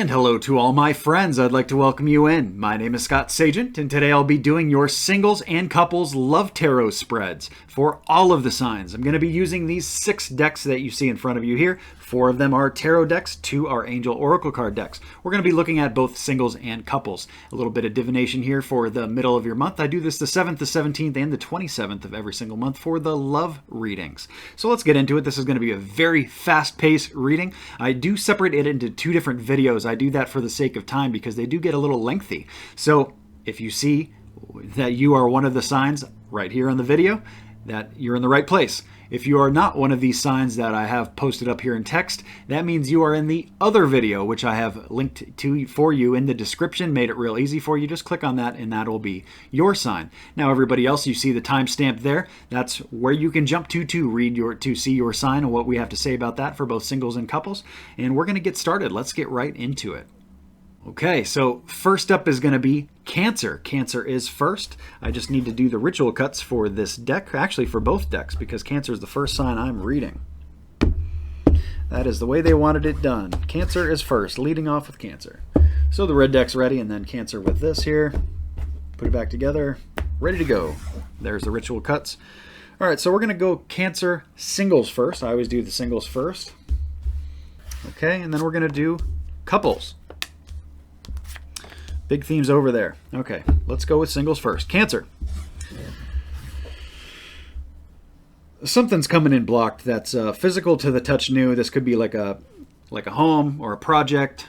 And hello to all my friends. I'd like to welcome you in. My name is Scott Sagent, and today I'll be doing your singles and couples love tarot spreads for all of the signs. I'm going to be using these 6 decks that you see in front of you here. 4 of them are tarot decks, 2 are angel oracle card decks. We're going to be looking at both singles and couples. A little bit of divination here for the middle of your month. I do this the 7th, the 17th, and the 27th of every single month for the love readings. So let's get into it. This is going to be a very fast-paced reading. I do separate it into 2 different videos. I do that for the sake of time because they do get a little lengthy. So if you see that you are one of the signs right here on the video, that you're in the right place. If you are not one of these signs that I have posted up here in text, that means you are in the other video, which I have linked to for you in the description, made it real easy for you. Just click on that and that will be your sign. Now everybody else, you see the timestamp there. That's where you can jump to see your sign and what we have to say about that for both singles and couples. And we're going to get started. Let's get right into it. Okay, so first up is going to be Cancer. Cancer is first. I just need to do the ritual cuts for this deck, actually for both decks, because Cancer is the first sign I'm reading. That is the way they wanted it done. Cancer is first, leading off with Cancer. So the red deck's ready, and then Cancer with this here. Put it back together, ready to go. There's the ritual cuts. All right, so we're going to go Cancer singles first. I always do the singles first. Okay, and then we're going to do couples. Big themes over there. Okay, let's go with singles first. Cancer. Something's coming in blocked that's physical to the touch new. This could be like a home or a project.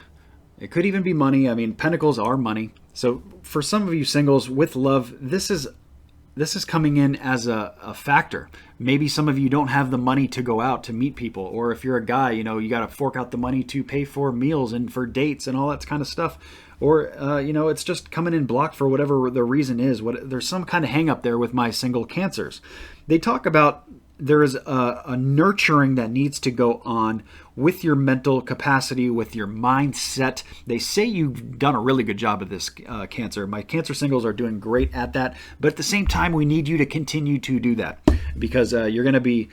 It could even be money. I mean, pentacles are money. So for some of you singles with love, this is coming in as a factor. Maybe some of you don't have the money to go out to meet people, or if you're a guy, you know, you got to fork out the money to pay for meals and for dates and all that kind of stuff. Or, you know, it's just coming in blocked for whatever the reason is. There's some kind of hang up there with my single Cancers. They talk about there is a nurturing that needs to go on with your mental capacity, with your mindset. They say you've done a really good job of this, Cancer. My Cancer singles are doing great at that, but at the same time, we need you to continue to do that because you're going to be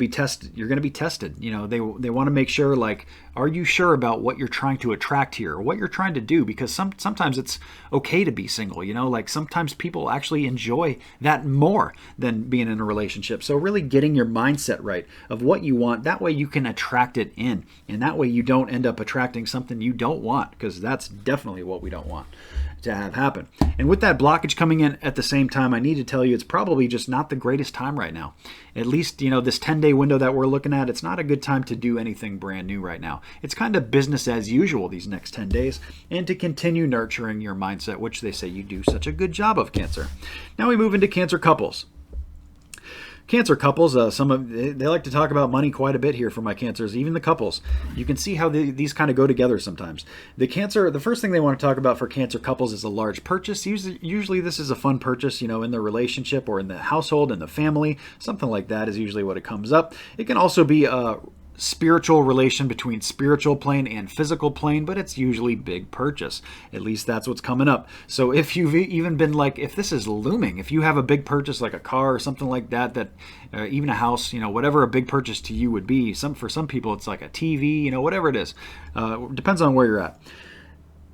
tested. You're going to be tested. You know, they want to make sure, like, are you sure about what you're trying to attract here, or what you're trying to do? Because sometimes it's okay to be single. You know, like sometimes people actually enjoy that more than being in a relationship. So really getting your mindset right of what you want. That way you can attract it in, and that way you don't end up attracting something you don't want, because that's definitely what we don't want to have happen. And with that blockage coming in at the same time, I need to tell you it's probably just not the greatest time right now. At least, you know, this 10-day window that we're looking at, it's not a good time to do anything brand new right now. It's kind of business as usual these next 10 days, and to continue nurturing your mindset, which they say you do such a good job of, Cancer. Now we move into Cancer couples. Cancer couples, they like to talk about money quite a bit here for my Cancers, even the couples. You can see how these kind of go together sometimes. The first thing they want to talk about for Cancer couples is a large purchase. Usually this is a fun purchase, you know, in the relationship or in the household, in the family. Something like that is usually what it comes up. It can also be a spiritual relation between spiritual plane and physical plane, but it's usually big purchase. At least that's what's coming up. So if you've even been like, if this is looming, if you have a big purchase like a car or something like that, even a house, you know, whatever a big purchase to you would be, for some people it's like a TV, you know, whatever it is, depends on where you're at.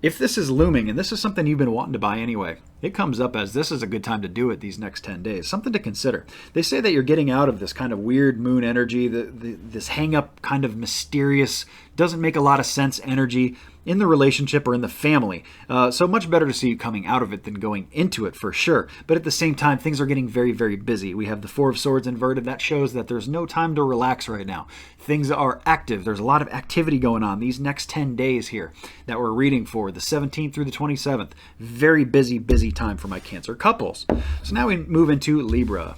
If this is looming, and this is something you've been wanting to buy anyway, it comes up as this is a good time to do it these next 10 days. Something to consider. They say that you're getting out of this kind of weird moon energy, this hang-up kind of mysterious, doesn't make a lot of sense energy in the relationship or in the family. So much better to see you coming out of it than going into it for sure. But at the same time, things are getting very, very busy. We have the 4 of Swords inverted. That shows that there's no time to relax right now. Things are active. There's a lot of activity going on these next 10 days here that we're reading for, the 17th through the 27th. Very busy, busy time for my Cancer couples. So now we move into Libra.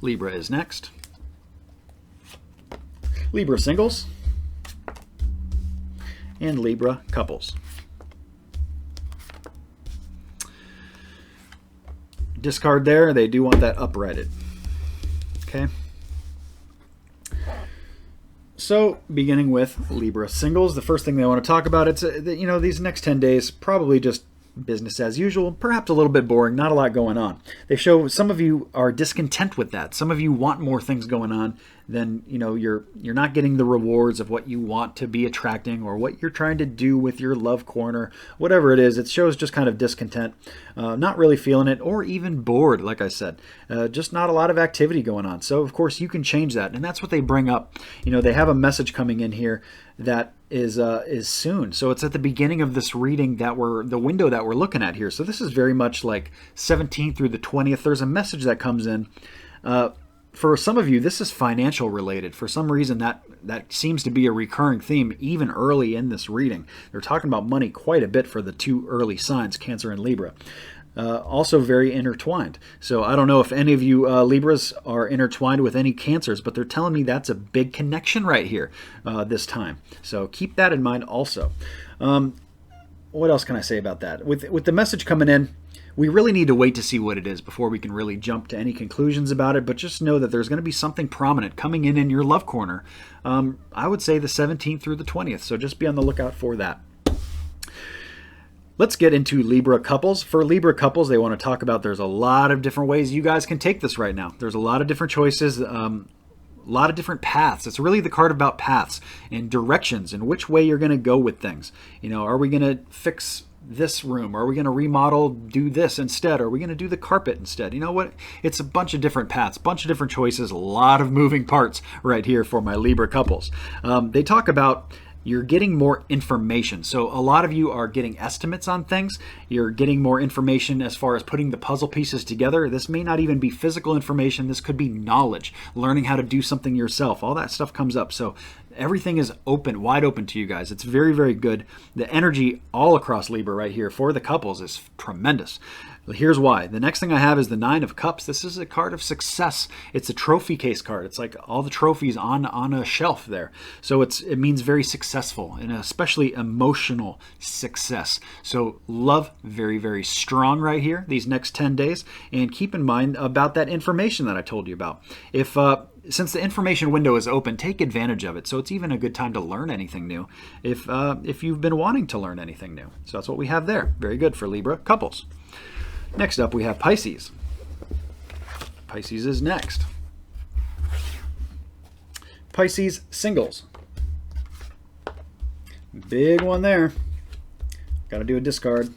Libra is next. Libra singles and Libra couples. Discard there. They do want that uprighted. Okay. So, beginning with Libra singles, the first thing they want to talk about, it's, you know, these next 10 days, probably just business as usual, perhaps a little bit boring, not a lot going on. They show some of you are discontent with that. Some of you want more things going on then you're not getting the rewards of what you want to be attracting or what you're trying to do with your love corner, whatever it is. It shows just kind of discontent, not really feeling it, or even bored. Like I said, just not a lot of activity going on. So of course you can change that, and that's what they bring up. They have a message coming in here that is soon. So it's at the beginning of this reading the window that we're looking at here. So this is very much like 17th through the 20th. There's a message that comes in. For some of you, this is financial related. For some reason, that seems to be a recurring theme even early in this reading. They're talking about money quite a bit for the two early signs, Cancer and Libra. Also very intertwined. So I don't know if any of you Libras are intertwined with any Cancers, but they're telling me that's a big connection right here this time. So keep that in mind also. What else can I say about that? With the message coming in, we really need to wait to see what it is before we can really jump to any conclusions about it, but just know that there's going to be something prominent coming in your love corner. I would say the 17th through the 20th, so just be on the lookout for that. Let's get into Libra couples. For Libra couples, they want to talk about there's a lot of different ways you guys can take this right now. There's a lot of different choices, a lot of different paths. It's really the card about paths and directions and which way you're going to go with things. Are we going to fix this room? Are we going to remodel, do this instead? Are we going to do the carpet instead? You know what? It's a bunch of different paths, bunch of different choices, a lot of moving parts right here for my Libra couples. They talk about you're getting more information. So a lot of you are getting estimates on things. You're getting more information as far as putting the puzzle pieces together. This may not even be physical information. This could be knowledge, learning how to do something yourself. All that stuff comes up. So everything is open, wide open to you guys. It's very, very good. The energy all across Libra right here for the couples is tremendous. Here's why. The next thing I have is the Nine of Cups. This is a card of success. It's a trophy case card. It's like all the trophies on a shelf there. So it means very successful and especially emotional success. So love, very, very strong right here these next 10 days. And keep in mind about that information that I told you about. Since the information window is open, take advantage of it. So it's even a good time to learn anything new if you've been wanting to learn anything new. So that's what we have there. Very good for Libra couples. Next up, we have Pisces. Pisces is next. Pisces singles. Big one there. Got to do a discard. And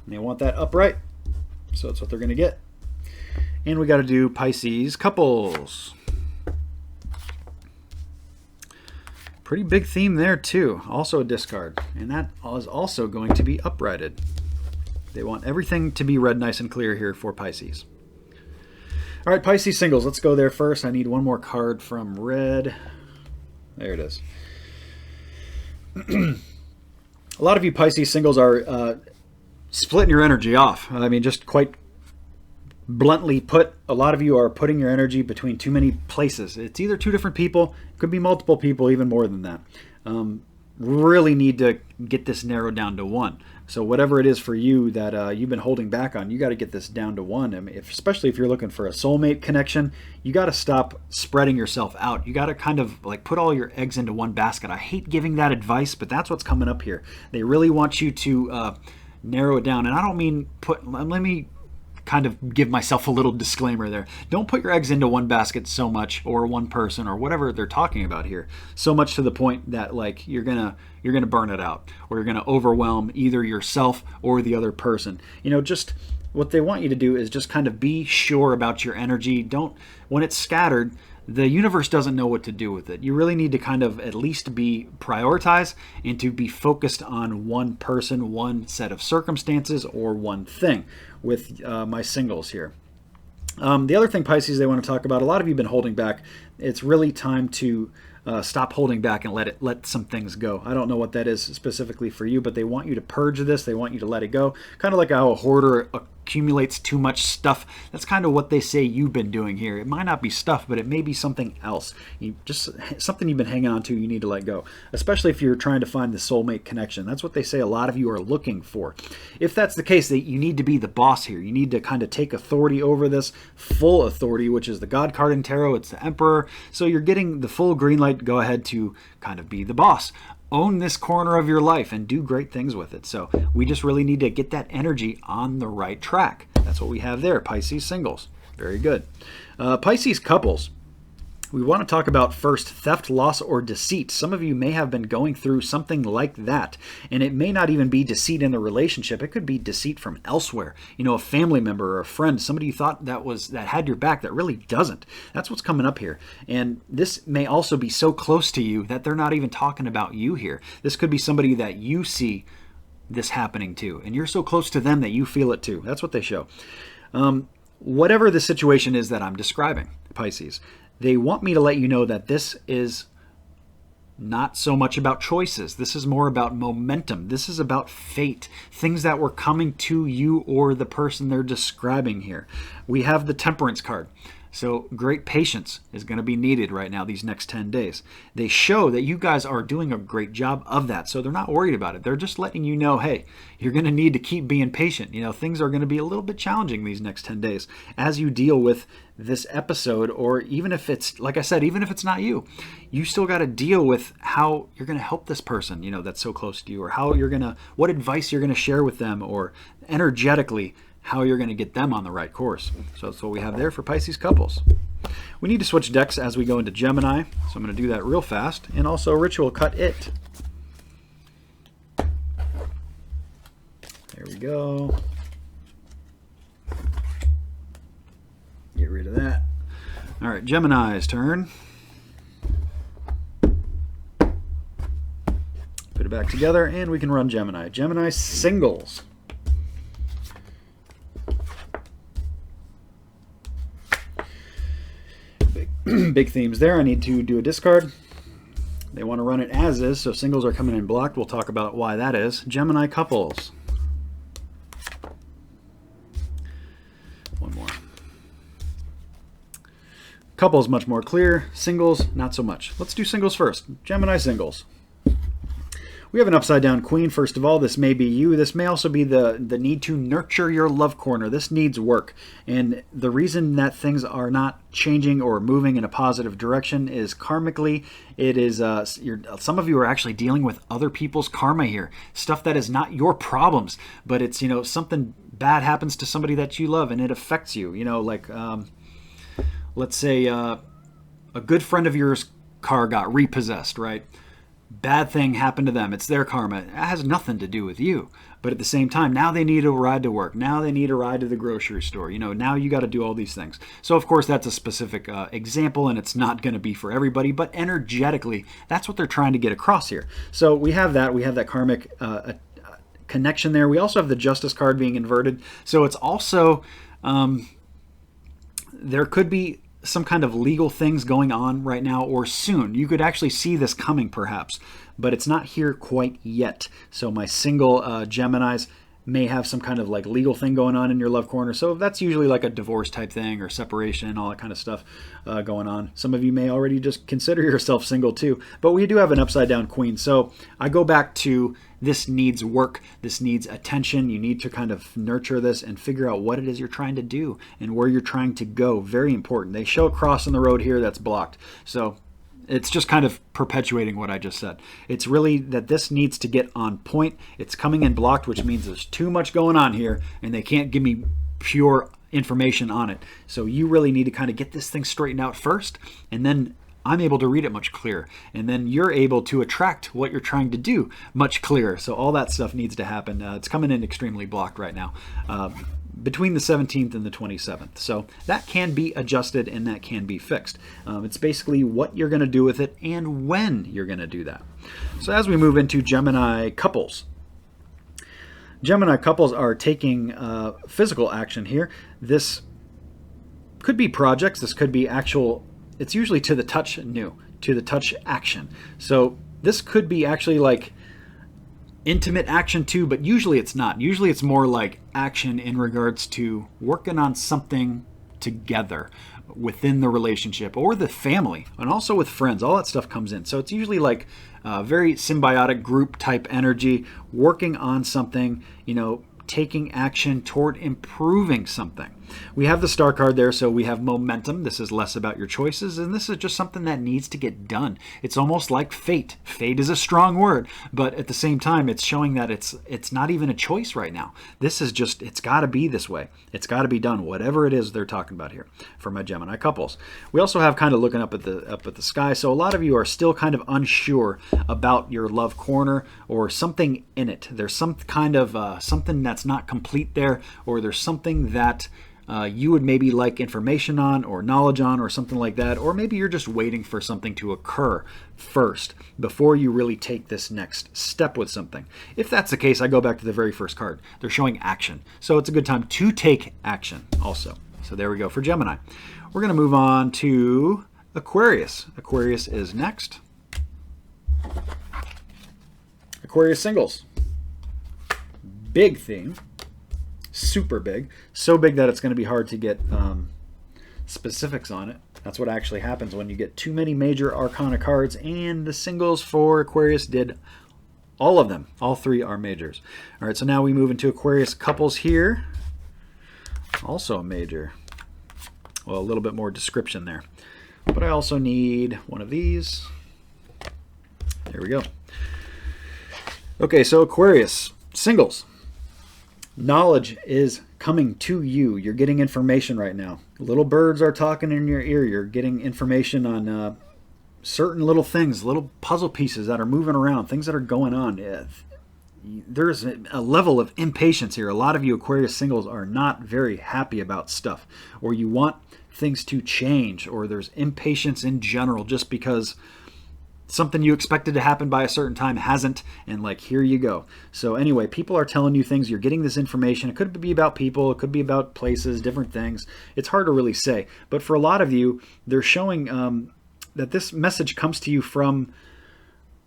they want that upright, so that's what they're going to get. And we got to do Pisces couples. Pretty big theme there too. Also a discard. And that is also going to be uprighted. They want everything to be red nice and clear here for Pisces. All right, Pisces singles. Let's go there first. I need one more card from red. There it is. A lot of you Pisces singles are splitting your energy off. I mean, just quite bluntly put, a lot of you are putting your energy between too many places. It's either two different people, could be multiple people, even more than that. Really need to get this narrowed down to one. So whatever it is for you that you've been holding back on, you got to get this down to one. I mean, especially if you're looking for a soulmate connection, you got to stop spreading yourself out. You got to kind of like put all your eggs into one basket. I hate giving that advice, but that's what's coming up here. They really want you to narrow it down. And I don't mean let me kind of give myself a little disclaimer there. Don't put your eggs into one basket so much, or one person, or whatever they're talking about here, so much to the point that like you're gonna burn it out, or you're gonna overwhelm either yourself or the other person. Just what they want you to do is just kind of be sure about your energy. When it's scattered, the universe doesn't know what to do with it. You really need to kind of at least be prioritized and to be focused on one person, one set of circumstances, or one thing with my singles here. The other thing, Pisces, they want to talk about, a lot of you have been holding back. It's really time to stop holding back and let some things go. I don't know what that is specifically for you, but they want you to purge this. They want you to let it go. Kind of like how a hoarder accumulates too much stuff. That's kind of what they say you've been doing here. It might not be stuff, but it may be something else. Just something you've been hanging on to, you need to let go. Especially if you're trying to find the soulmate connection. That's what they say a lot of you are looking for. If that's the case, you need to be the boss here. You need to kind of take authority over this, full authority, which is the God card in tarot. It's the Emperor. So you're getting the full green light, go ahead to kind of be the boss. Own this corner of your life and do great things with it. So we just really need to get that energy on the right track. That's what we have there, Pisces singles. Very good. Pisces couples. We want to talk about first theft, loss, or deceit. Some of you may have been going through something like that, and it may not even be deceit in the relationship. It could be deceit from elsewhere. A family member or a friend, somebody you thought that had your back that really doesn't. That's what's coming up here. And this may also be so close to you that they're not even talking about you here. This could be somebody that you see this happening to, and you're so close to them that you feel it too. That's what they show. Whatever the situation is that I'm describing, Pisces, they want me to let you know that this is not so much about choices. This is more about momentum. This is about fate, things that were coming to you or the person they're describing here. We have the Temperance card. So great patience is going to be needed right now these next 10 days. They show that you guys are doing a great job of that. So they're not worried about it. They're just letting you know, hey, you're going to need to keep being patient. Things are going to be a little bit challenging these next 10 days as you deal with this episode, or even if it's, like I said, even if it's not you, you still got to deal with how you're going to help this person, that's so close to you, or what advice you're going to share with them, or energetically, how you're going to get them on the right course. So that's what we have there for Pisces couples. We need to switch decks as we go into Gemini, so I'm going to do that real fast. And also ritual cut it. There we go. Get rid of that. All right, Gemini's turn. Put it back together and we can run Gemini. Gemini singles. Big themes there. I need to do a discard. They want to run it as is, so singles are coming in blocked. We'll talk about why that is. Gemini couples. One more. Couples much more clear. Singles not so much. Let's do singles first. Gemini singles. We have an upside down queen. First of all, this may be you. This may also be the need to nurture your love corner. This needs work. And the reason that things are not changing or moving in a positive direction is karmically. It is some of you are actually dealing with other people's karma here. Stuff that is not your problems, but it's, something bad happens to somebody that you love and it affects you. Let's say a good friend of yours' car got repossessed, right? Bad thing happened to them. It's their karma. It has nothing to do with you. But at the same time, now they need a ride to work. Now they need a ride to the grocery store. Now you got to do all these things. So, of course, that's a specific example, and it's not going to be for everybody. But energetically, that's what they're trying to get across here. So we have that. We have that karmic connection there. We also have the Justice card being inverted. So it's also, there could be some kind of legal things going on right now or soon. You could actually see this coming perhaps, but it's not here quite yet. So my single Geminis may have some kind of like legal thing going on in your love corner. So that's usually like a divorce type thing or separation, all that kind of stuff going on. Some of you may already just consider yourself single too, but we do have an upside down queen. So I go back to this needs work. This needs attention. You need to kind of nurture this and figure out what it is you're trying to do and where you're trying to go. Very important. They show a cross in the road here that's blocked. So it's just kind of perpetuating what I just said. It's really that this needs to get on point. It's coming in blocked, which means there's too much going on here and they can't give me pure information on it. So you really need to kind of get this thing straightened out first, and then I'm able to read it much clearer. And then you're able to attract what you're trying to do much clearer. So all that stuff needs to happen. It's coming in extremely blocked right now. Between the 17th and the 27th. So that can be adjusted and that can be fixed. It's basically what you're going to do with it and when you're going to do that. So as we move into Gemini couples. Gemini couples are taking physical action here. This could be projects. This could be actual, it's usually to the touch to the touch action. So this could be actually like intimate action too, but usually it's not. Usually it's more like action in regards to working on something together within the relationship or the family, and also with friends. All that stuff comes in. So it's usually like very symbiotic group type energy, working on something, taking action toward improving something. We have the star card there, so we have momentum. This is less about your choices, and this is just something that needs to get done. It's almost like fate. Fate is a strong word, but at the same time, it's showing that it's not even a choice right now. This is just, it's got to be this way. It's got to be done, whatever it is they're talking about here for my Gemini couples. We also have kind of looking up at the sky, so a lot of you are still kind of unsure about your love corner or something in it. There's some kind of something that's not complete there, or there's something that you would maybe like information on or knowledge on or something like that, or maybe you're just waiting for something to occur first before you really take this next step with something. If that's the case, I go back to the very first card. They're showing action. So it's a good time to take action also. So there we go for Gemini. We're going to move on to Aquarius. Aquarius is next. Aquarius singles. Big theme. Super big. So big that it's going to be hard to get specifics on it. That's what actually happens when you get too many major arcana cards, and the singles for Aquarius did all of them. All three are majors. All right, so now we move into Aquarius couples here. Also a major. Well, a little bit more description there. But I also need one of these. There we go. Okay, so Aquarius, singles. Knowledge is coming to you. You're getting information right now. Little birds are talking in your ear. You're getting information on certain little things, little puzzle pieces that are moving around, things that are going on. There's a level of impatience here. A lot of you Aquarius singles are not very happy about stuff, or you want things to change, or there's impatience in general just because something you expected to happen by a certain time hasn't, and like, here you go. So anyway, people are telling you things. You're getting this information. It could be about people. It could be about places, different things. It's hard to really say. But for a lot of you, they're showing that this message comes to you from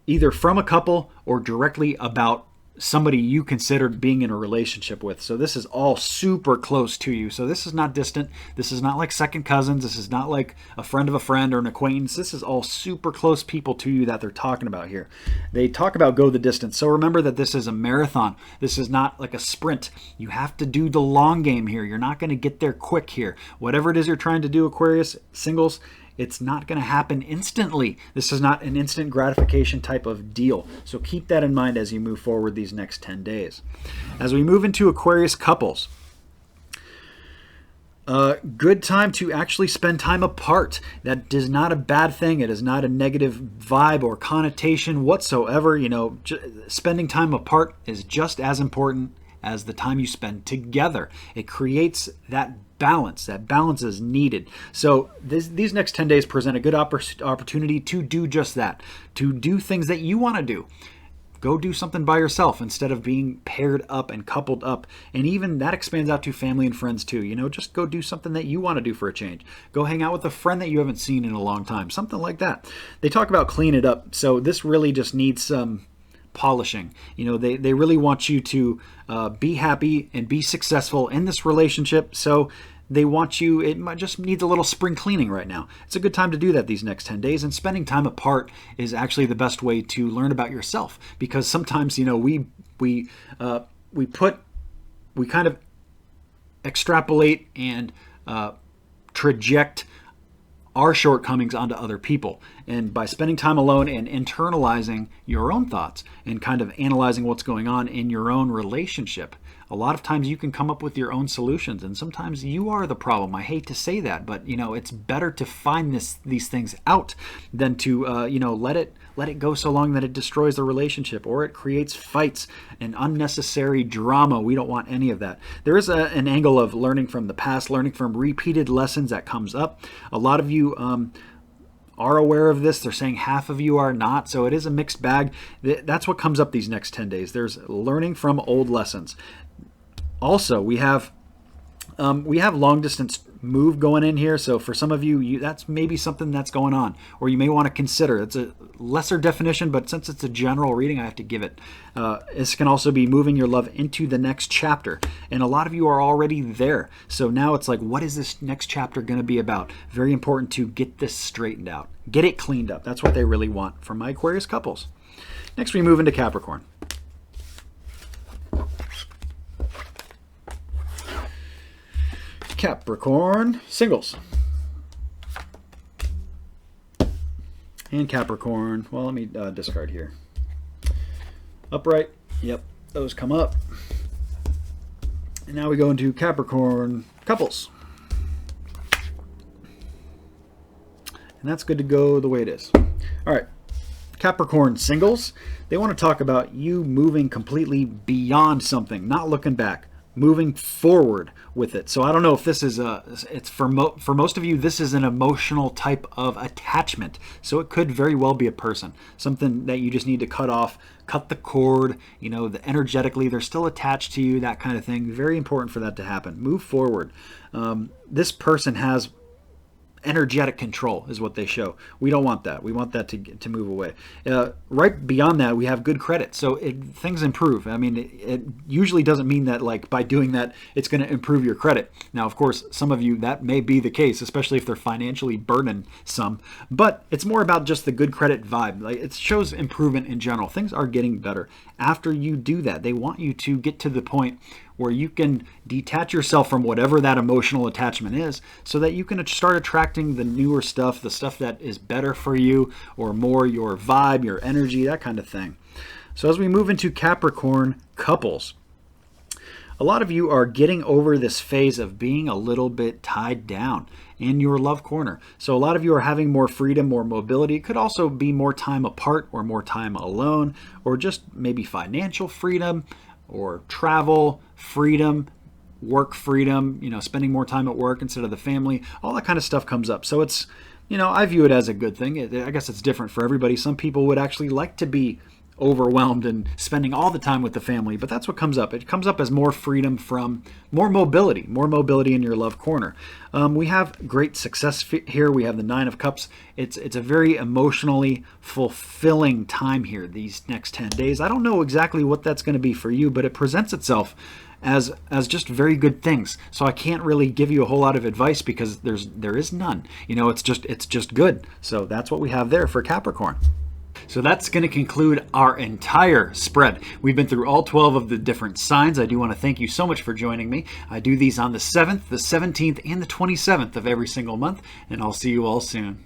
either from a couple or directly about somebody you considered being in a relationship with. So this is all super close to you. So this is not distant. This is not like second cousins. This is not like a friend of a friend or an acquaintance. This is all super close people to you that they're talking about here. They talk about go the distance. So remember that this is a marathon. This is not like a sprint. You have to do the long game here. You're not going to get there quick here. Whatever it is you're trying to do, Aquarius singles, it's not going to happen instantly. This is not an instant gratification type of deal. So keep that in mind as you move forward these next 10 days. As we move into Aquarius couples, good time to actually spend time apart. That is not a bad thing. It is not a negative vibe or connotation whatsoever. You know, spending time apart is just as important as the time you spend together. It creates that balance. That balance is needed. So these next 10 days present a good opportunity to do just that, to do things that you want to do. Go do something by yourself instead of being paired up and coupled up. And even that expands out to family and friends too. You know, just go do something that you want to do for a change. Go hang out with a friend that you haven't seen in a long time. Something like that. They talk about clean it up. So this really just needs some polishing. You know, they really want you to be happy and be successful in this relationship. So they want you, it just needs a little spring cleaning right now. It's a good time to do that these next 10 days. And spending time apart is actually the best way to learn about yourself, because sometimes, you know, we kind of extrapolate and traject our shortcomings onto other people. And by spending time alone and internalizing your own thoughts and kind of analyzing what's going on in your own relationship, a lot of times you can come up with your own solutions, and sometimes you are the problem. I hate to say that, but you know, it's better to find these things out than to you know, let it go so long that it destroys the relationship or it creates fights and unnecessary drama. We don't want any of that. There is an angle of learning from the past, learning from repeated lessons that comes up. A lot of you are aware of this. They're saying half of you are not. So it is a mixed bag. That's what comes up these next 10 days. There's learning from old lessons. Also, we have long distance move going in here. So for some of you, that's maybe something that's going on, or you may want to consider. It's a lesser definition, but since it's a general reading, I have to give it. This can also be moving your love into the next chapter. And a lot of you are already there. So now it's like, what is this next chapter going to be about? Very important to get this straightened out. Get it cleaned up. That's what they really want from my Aquarius couples. Next, we move into Capricorn. Capricorn singles. And Capricorn, well, let me discard here. Upright, yep, those come up. And now we go into Capricorn couples. And that's good to go the way it is. All right, Capricorn singles, they want to talk about you moving completely beyond something, not looking back, moving forward with it. So I don't know if this is it's for most of you, this is an emotional type of attachment. So it could very well be a person, something that you just need to cut off, cut the cord, you know, energetically they're still attached to you, that kind of thing. Very important for that to happen. Move forward. This person has energetic control is what they show. We don't want that. We want that to move away. Right beyond that, we have good credit. So things improve. I mean, it usually doesn't mean that like by doing that, it's going to improve your credit. Now, of course, some of you, that may be the case, especially if they're financially burdensome. But it's more about just the good credit vibe. Like it shows improvement in general. Things are getting better. After you do that, they want you to get to the point where you can detach yourself from whatever that emotional attachment is so that you can start attracting the newer stuff, the stuff that is better for you or more your vibe, your energy, that kind of thing. So as we move into Capricorn couples, a lot of you are getting over this phase of being a little bit tied down in your love corner. So a lot of you are having more freedom, more mobility. It could also be more time apart or more time alone, or just maybe financial freedom, or travel freedom, work freedom, you know, spending more time at work instead of the family, all that kind of stuff comes up. So it's, you know, I view it as a good thing. I guess it's different for everybody. Some people would actually like to be overwhelmed and spending all the time with the family, but that's what comes up. It comes up as more freedom from more mobility in your love corner. We have great success here. We have the Nine of Cups. It's a very emotionally fulfilling time here these next 10 days. I don't know exactly what that's going to be for you, but it presents itself as just very good things. So I can't really give you a whole lot of advice because there is none. You know, it's just good. So that's what we have there for Capricorn. So that's going to conclude our entire spread. We've been through all 12 of the different signs. I do want to thank you so much for joining me. I do these on the 7th, the 17th, and the 27th of every single month, and I'll see you all soon.